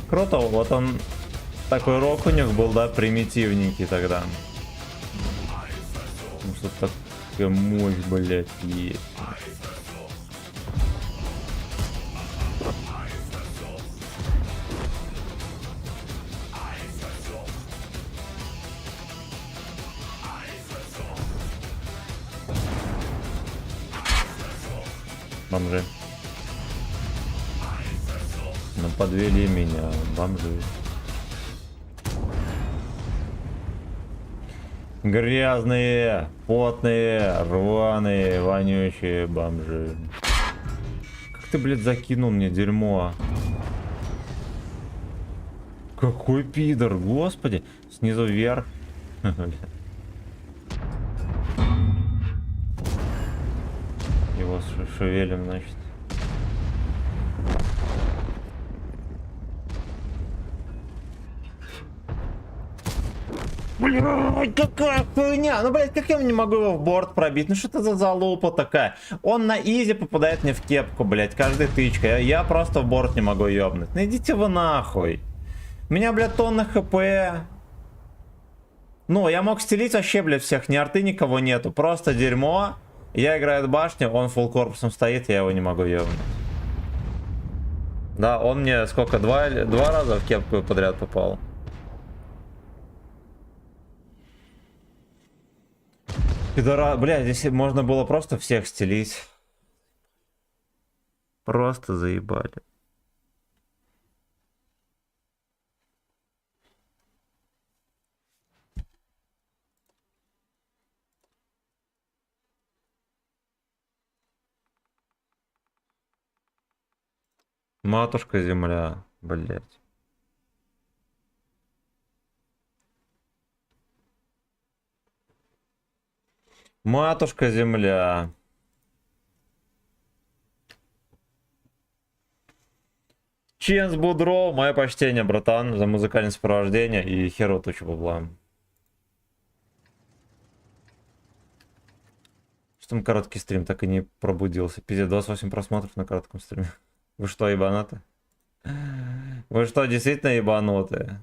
Круто, вот он такой рок у них был, да, примитивненький тогда. Ну что такая мощь, блять, есть. Бомжи. Ну подвели меня, бомжи. Грязные, потные, рваные, вонючие бомжи. Как ты, блядь, закинул мне дерьмо? Какой пидор, господи. Снизу вверх. Его шевелим, значит. Блядь, какая хуйня! Ну, блядь, как я не могу его в борт пробить? Ну, что это за залупа такая? Он на изи попадает мне в кепку, блядь, каждая тычка. Я просто в борт не могу ёбнуть. Ну, идите вы нахуй. У меня, блядь, тонна хп. Ну, я мог стелить вообще, блядь, всех. Ни арты никого нету. Просто дерьмо. Я играю от башни, он фулл корпусом стоит, я его не могу ёбнуть. Да, он мне сколько, два раза в кепку подряд попал. Пидора, бля, здесь можно было просто всех стелить. Просто заебали. Матушка земля, блять. Матушка земля. Ченс Будро, мое почтение, братан, за музыкальное сопровождение и херу тучу бабла. Что там короткий стрим так и не пробудился. Пиздец, 28 просмотров на коротком стриме. Вы что, ебанаты? Вы что, действительно ебанутые?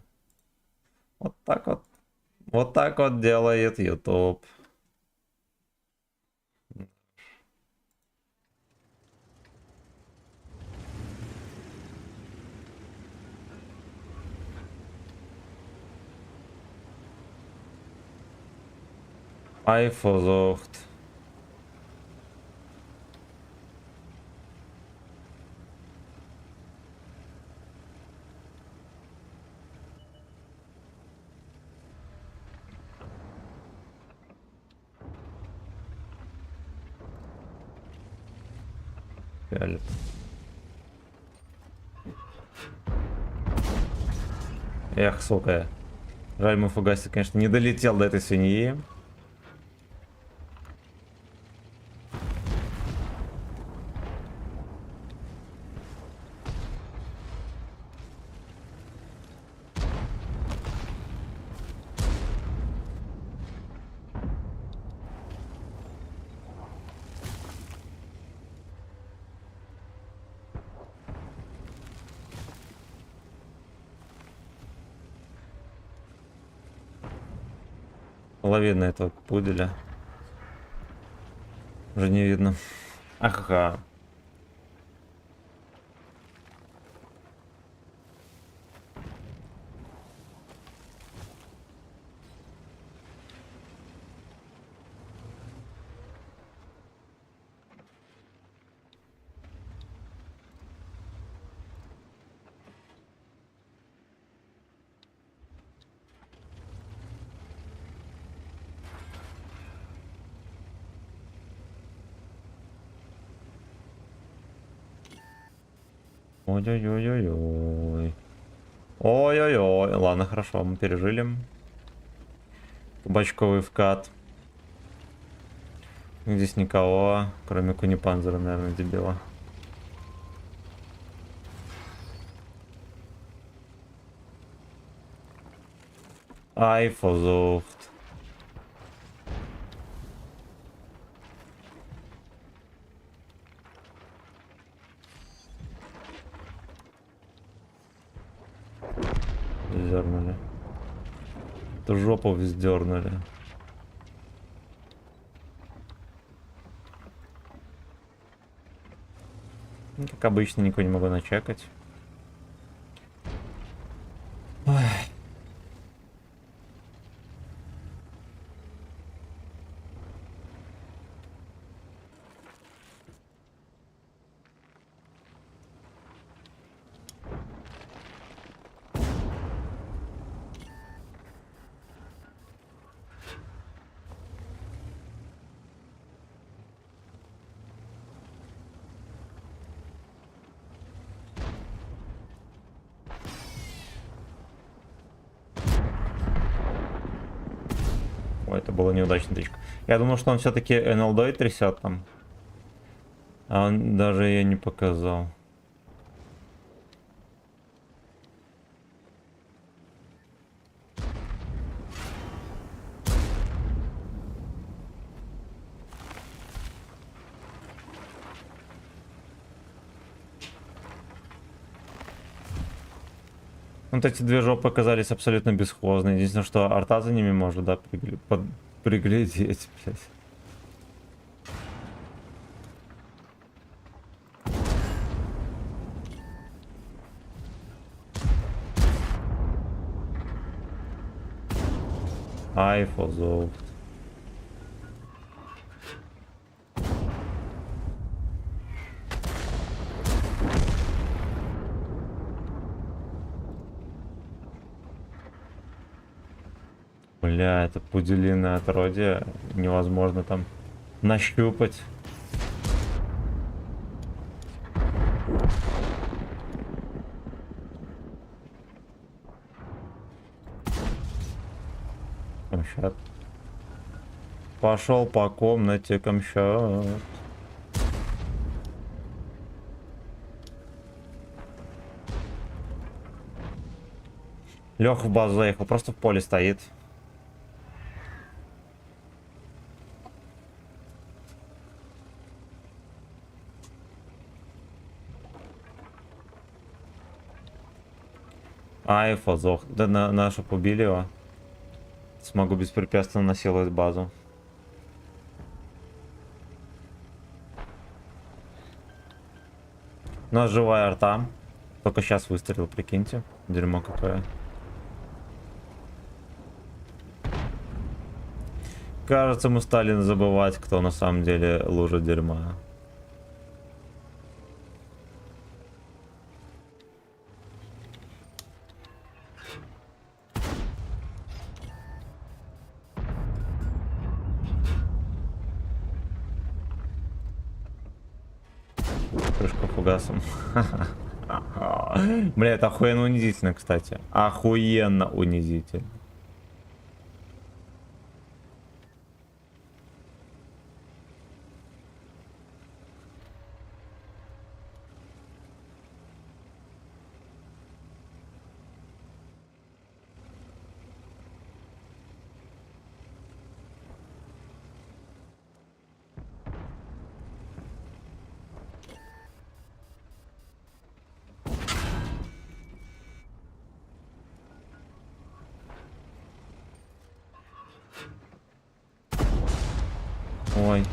Вот так вот. Вот так вот делает YouTube. Ай, versucht. Фиолет. Эх, сука. Жаль, мой фугасик, конечно, не долетел до этой свиньи. Половина этого пуделя. Уже не видно. Ага. Ой-ой-ой-ой-ой. Ой-ой-ой. Ладно, хорошо, мы пережили. Бачковый вкат. Здесь никого, кроме Кунипанзера, наверное, дебила. Ай, versucht. Вздернули. Эту жопу вздернули. Ну, как обычно, никого не могу начекать. Ой. Ой, это была неудачная тычка. Я думал, что он все-таки НЛД трясет там. А он даже ее не показал. Вот эти две жопы оказались абсолютно бесхозные. Единственное, что арта за ними может, да, приглядеть, блядь. Ай, фозов. Бля, это пуделиное отродье. Невозможно там нащупать. Камщат. Пошел по комнате, камщат. Леха в базу заехал, просто в поле стоит. Ай, фазох. Да нашу побили его. Смогу беспрепятственно насиловать базу. У нас живая арта. Только сейчас выстрелил, прикиньте. Дерьмо какое. Кажется, мы стали забывать, кто на самом деле лужа дерьма. Крышка фугасом. Бля, это охуенно унизительно, кстати. Охуенно унизительно. Ой.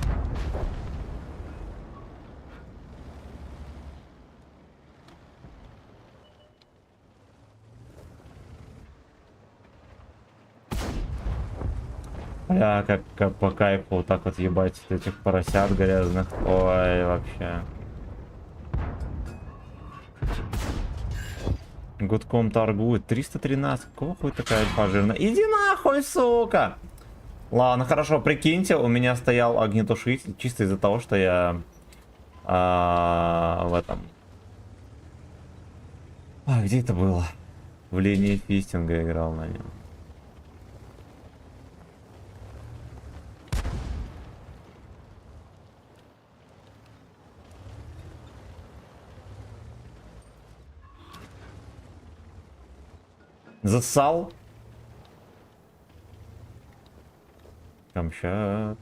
Бля, как по кайфу вот так вот ебать этих поросят грязных. Ой, вообще. Гудком торгует. 313. Какого хуй такая альфа жирная? Иди нахуй, сука! Ладно, хорошо, прикиньте, у меня стоял огнетушитель чисто из-за того, что я в этом... А, где это было? В линии фистинга играл на нем. Засал? Камчат.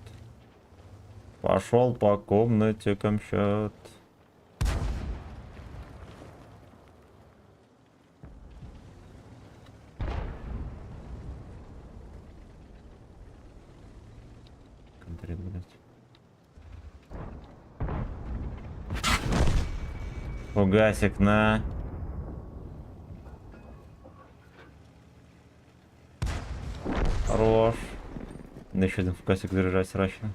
Пошел по комнате, Камчат. Фугасик на. Хорош. Да еще один фугасик заряжать срочно.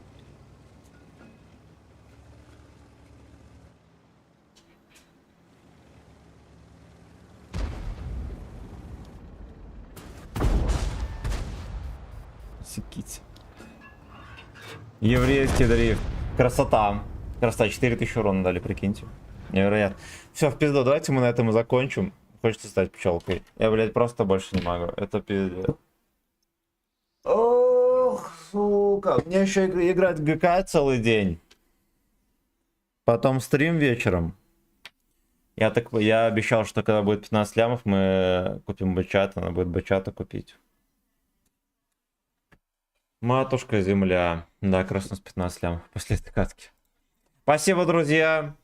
Секите. Еврейский дрифт. Красота. Красота. 4000 урона дали, прикиньте. Невероятно. Все, в пизду. Давайте мы на этом и закончим. Хочется стать пчелкой. Я, блядь, просто больше не могу. Это пиздец. Ох, сука. Мне еще играть в ГК целый день. Потом стрим вечером. Я обещал, что когда будет 15 лямов, мы купим бычата. Надо будет бычата купить. Матушка земля. Да, как раз у нас 15 лямов после этой катки. Спасибо, друзья.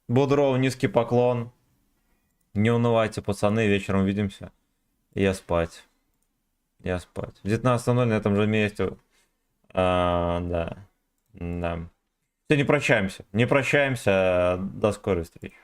Будров, низкий поклон. Не унывайте, пацаны, вечером увидимся. Я спать. Я спать. В 19:00 на этом же месте. Да. Да. Все, не прощаемся. Не прощаемся. До скорой встречи.